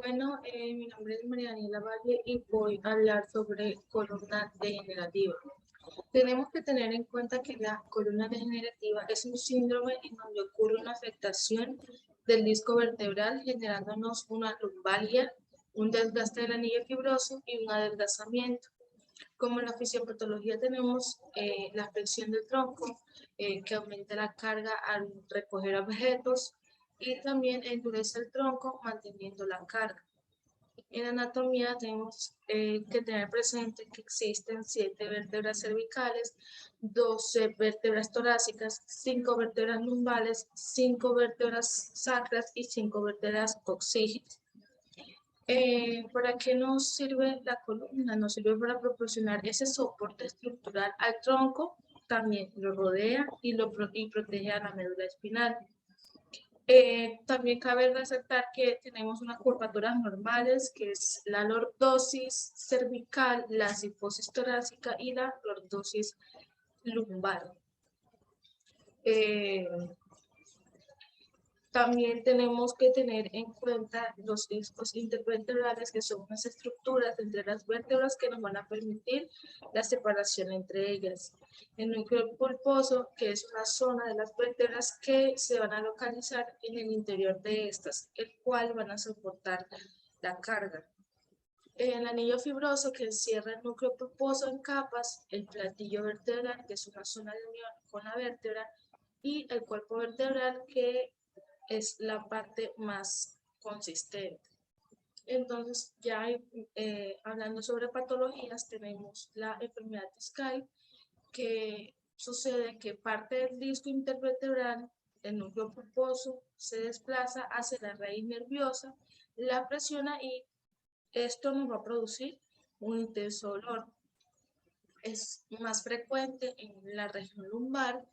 Mi nombre es María Daniela Valle y voy a hablar sobre columna degenerativa. Tenemos que tener en cuenta que la columna degenerativa es un síndrome en donde ocurre una afectación del disco vertebral generándonos una lumbalgia, un desgaste del anillo fibroso y un adelgazamiento. Como en la fisiopatología tenemos la flexión del tronco, que aumenta la carga al recoger objetos y también endurece el tronco manteniendo la carga. En anatomía tenemos que tener presente que existen 7 vértebras cervicales, 12 vértebras torácicas, 5 vértebras lumbales, 5 vértebras sacras y 5 vértebras coxígeas. ¿Para qué nos sirve la columna? Nos sirve para proporcionar ese soporte estructural al tronco, también lo rodea y protege a la médula espinal. También cabe resaltar que tenemos unas curvaturas normales, que es la lordosis cervical, la cifosis torácica y la lordosis lumbar. También tenemos que tener en cuenta los discos intervertebrales, que son unas estructuras entre las vértebras que nos van a permitir la separación entre ellas. El núcleo pulposo, que es una zona de las vértebras que se van a localizar en el interior de estas, el cual van a soportar la carga. El anillo fibroso, que encierra el núcleo pulposo en capas, el platillo vertebral, que es una zona de unión con la vértebra, y el cuerpo vertebral, que es la parte más consistente. Entonces, ya hablando sobre patologías, tenemos la enfermedad discal, que sucede que parte del disco intervertebral, el núcleo pulposo, se desplaza hacia la raíz nerviosa, la presiona y esto nos va a producir un intenso dolor. Es más frecuente en la región lumbar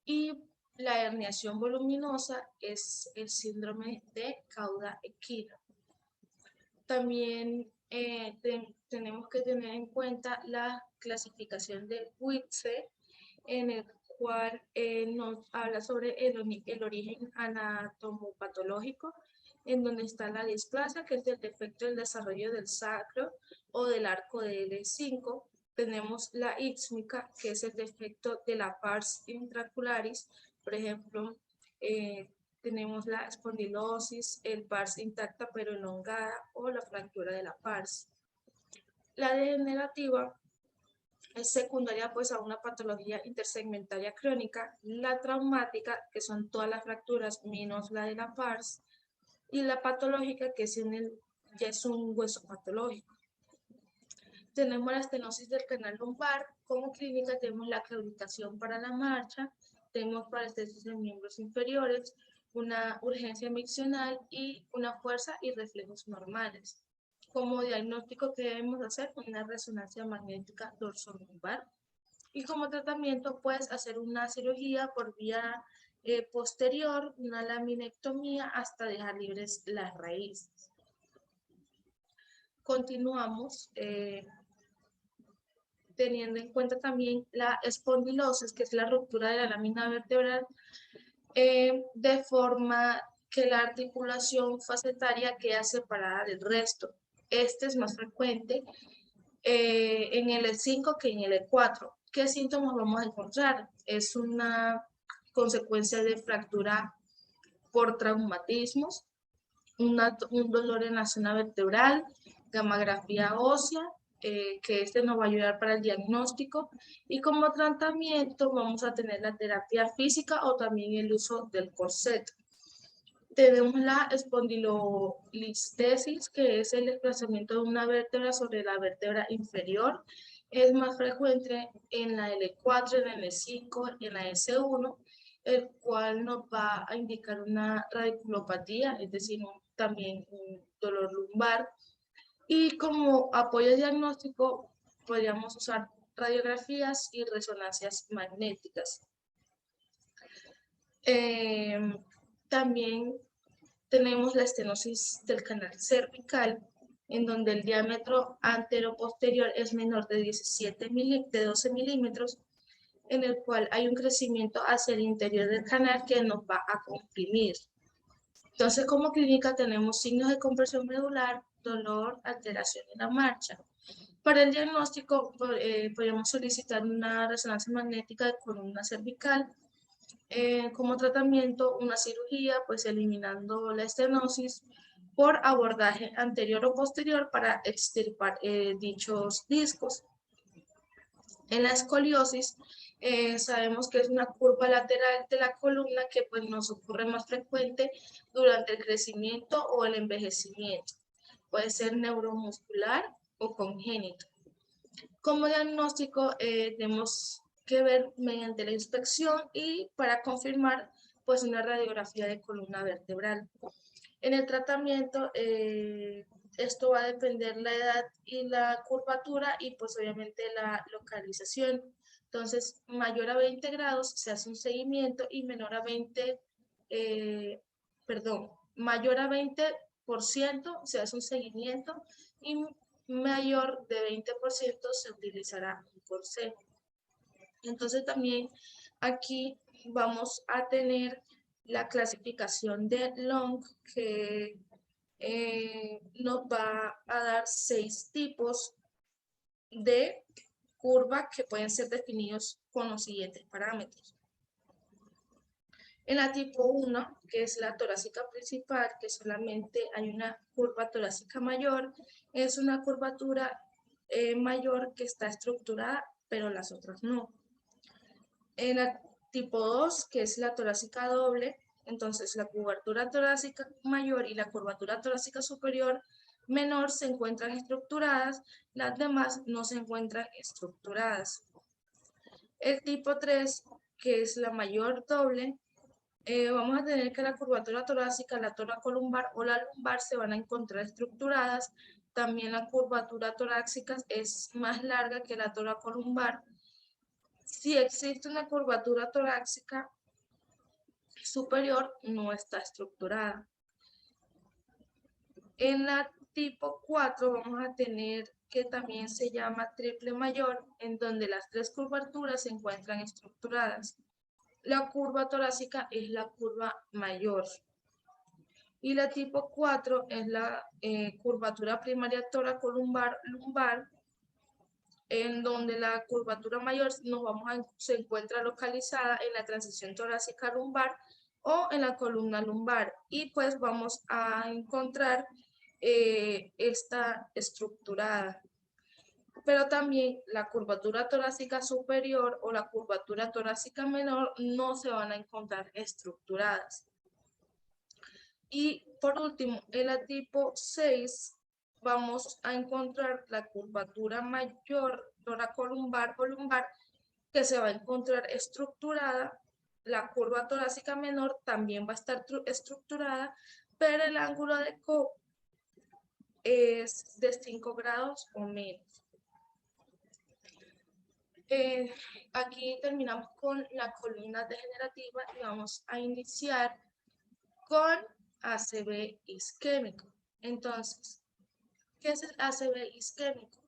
y la herniación voluminosa es el síndrome de cauda equina. También tenemos que tener en cuenta la clasificación de Whitse, en el cual nos habla sobre el origen anatomopatológico, en donde está la displasia, que es el defecto del desarrollo del sacro o del arco de L5. Tenemos la ísmica, que es el defecto de la pars intracularis. Por ejemplo, tenemos la espondilosis, el pars intacta pero elongada o la fractura de la pars. La degenerativa es secundaria pues a una patología intersegmentaria crónica, la traumática, que son todas las fracturas menos la de la pars, y la patológica, que ya es un hueso patológico. Tenemos la estenosis del canal lumbar. Como clínica tenemos la claudicación para la marcha, tenemos parálisis en miembros inferiores, una urgencia miccional y una fuerza y reflejos normales. Como diagnóstico, ¿qué debemos hacer? Una resonancia magnética dorsolumbar. Y como tratamiento, puedes hacer una cirugía por vía posterior, una laminectomía hasta dejar libres las raíces. Continuamos teniendo en cuenta también la espondilosis, que es la ruptura de la lámina vertebral, de forma que la articulación facetaria queda separada del resto. Este es más frecuente en el E5 que en el E4. ¿Qué síntomas vamos a encontrar? Es una consecuencia de fractura por traumatismos, un dolor en la zona vertebral, gammagrafía ósea, que este nos va a ayudar para el diagnóstico, y como tratamiento vamos a tener la terapia física o también el uso del corset. Tenemos la espondilolistesis, que es el desplazamiento de una vértebra sobre la vértebra inferior. Es más frecuente en la L4, en la L5, en la S1, el cual nos va a indicar una radiculopatía, es decir, también un dolor lumbar. Y como apoyo diagnóstico podríamos usar radiografías y resonancias magnéticas. También tenemos la estenosis del canal cervical, en donde el diámetro antero-posterior es menor de 12 milímetros, en el cual hay un crecimiento hacia el interior del canal que nos va a comprimir. Entonces, como clínica tenemos signos de compresión medular, dolor, alteración en la marcha. Para el diagnóstico, podemos solicitar una resonancia magnética de columna cervical. Como tratamiento, una cirugía, pues eliminando la estenosis por abordaje anterior o posterior para extirpar dichos discos. En la escoliosis, sabemos que es una curva lateral de la columna que pues, nos ocurre más frecuente durante el crecimiento o el envejecimiento. Puede ser neuromuscular o congénito. Como diagnóstico, tenemos que ver mediante la inspección y para confirmar pues una radiografía de columna vertebral. En el tratamiento, esto va a depender la edad y la curvatura y pues obviamente la localización. Entonces, mayor a 20 grados se hace un seguimiento y menor a 20, mayor a 20% se hace un seguimiento y mayor de 20% se utilizará un corsé. Entonces también aquí vamos a tener la clasificación de Long que nos va a dar 6 tipos de curva que pueden ser definidos con los siguientes parámetros. En la tipo 1, que es la torácica principal, que solamente hay una curva torácica mayor, es una curvatura mayor que está estructurada, pero las otras no. En la tipo 2, que es la torácica doble, entonces la curvatura torácica mayor y la curvatura torácica superior menor se encuentran estructuradas, las demás no se encuentran estructuradas. El tipo 3, que es la mayor doble, vamos a tener que la curvatura torácica, la toracolumbar o la lumbar se van a encontrar estructuradas. También la curvatura torácica es más larga que la toracolumbar. Si existe una curvatura torácica superior, no está estructurada. En la tipo 4 vamos a tener que también se llama triple mayor, en donde las 3 curvaturas se encuentran estructuradas. La curva torácica es la curva mayor. Y la tipo 4 es la curvatura primaria toracolumbar-lumbar, en donde la curvatura mayor se encuentra localizada en la transición torácica lumbar o en la columna lumbar. Y pues vamos a encontrar esta estructurada. Pero también la curvatura torácica superior o la curvatura torácica menor no se van a encontrar estructuradas. Y por último, en la tipo 6 vamos a encontrar la curvatura mayor toracolumbar o lumbar que se va a encontrar estructurada. La curva torácica menor también va a estar estructurada, pero el ángulo de Cobb es de 5 grados o menos. Aquí terminamos con la columna degenerativa y vamos a iniciar con ACV isquémico. Entonces, ¿qué es el ACV isquémico?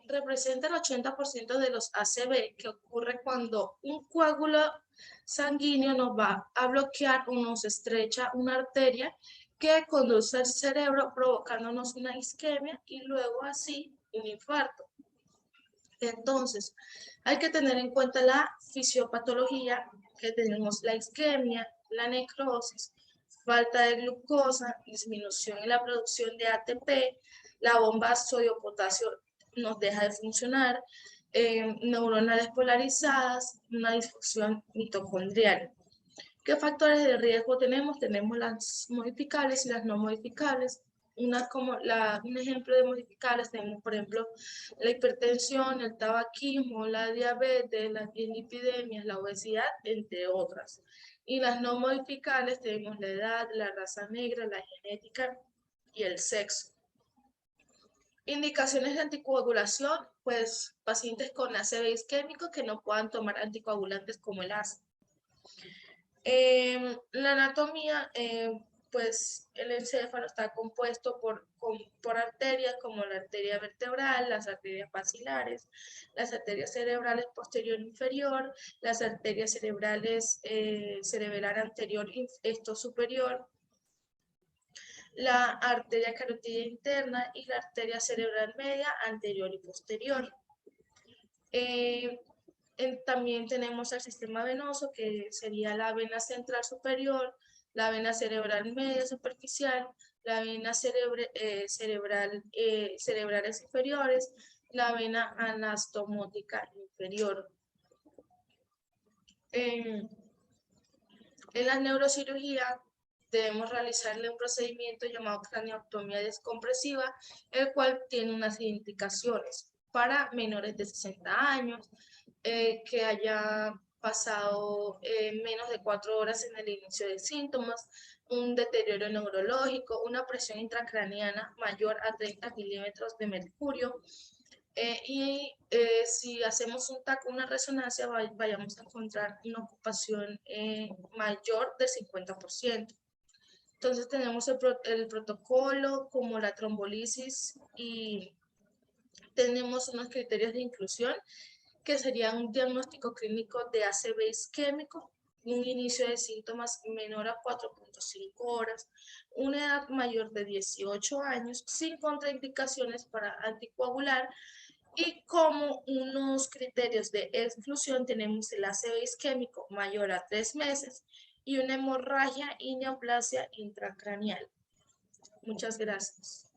Representa el 80% de los ACV que ocurre cuando un coágulo sanguíneo nos va a bloquear o nos estrecha una arteria que conduce al cerebro provocándonos una isquemia y luego así un infarto. Entonces, hay que tener en cuenta la fisiopatología, que tenemos la isquemia, la necrosis, falta de glucosa, disminución en la producción de ATP, la bomba sodio-potasio nos deja de funcionar, neuronas despolarizadas, una disfunción mitocondrial. ¿Qué factores de riesgo tenemos? Tenemos las modificables y las no modificables. Un ejemplo de modificables tenemos, por ejemplo, la hipertensión, el tabaquismo, la diabetes, las dislipidemias, la obesidad, entre otras. Y las no modificables tenemos la edad, la raza negra, la genética y el sexo. Indicaciones de anticoagulación, pues pacientes con ACV isquémico que no puedan tomar anticoagulantes como el ACE. La anatomía, pues el encéfalo está compuesto por arterias como la arteria vertebral, las arterias basilares, las arterias cerebrales posterior e inferior, las arterias cerebrales cerebelar anterior, esto superior, la arteria carótida interna y la arteria cerebral media anterior y posterior. También tenemos el sistema venoso, que sería la vena central superior, la vena cerebral media superficial, la vena cerebrales inferiores, la vena anastomótica inferior. En la neurocirugía debemos realizarle un procedimiento llamado craneotomía descompresiva, el cual tiene unas indicaciones para menores de 60 años, que haya pasado menos de 4 horas en el inicio de síntomas, un deterioro neurológico, una presión intracraneana mayor a 30 milímetros de mercurio, si hacemos un TAC, una resonancia, vayamos a encontrar una ocupación mayor del 50%. Entonces tenemos el protocolo como la trombolisis y tenemos unos criterios de inclusión que serían un diagnóstico clínico de ACV isquémico, un inicio de síntomas menor a 4.5 horas, una edad mayor de 18 años, sin contraindicaciones para anticoagular, y como unos criterios de exclusión tenemos el ACV isquémico mayor a 3 meses y una hemorragia y neoplasia intracraneal. Muchas gracias.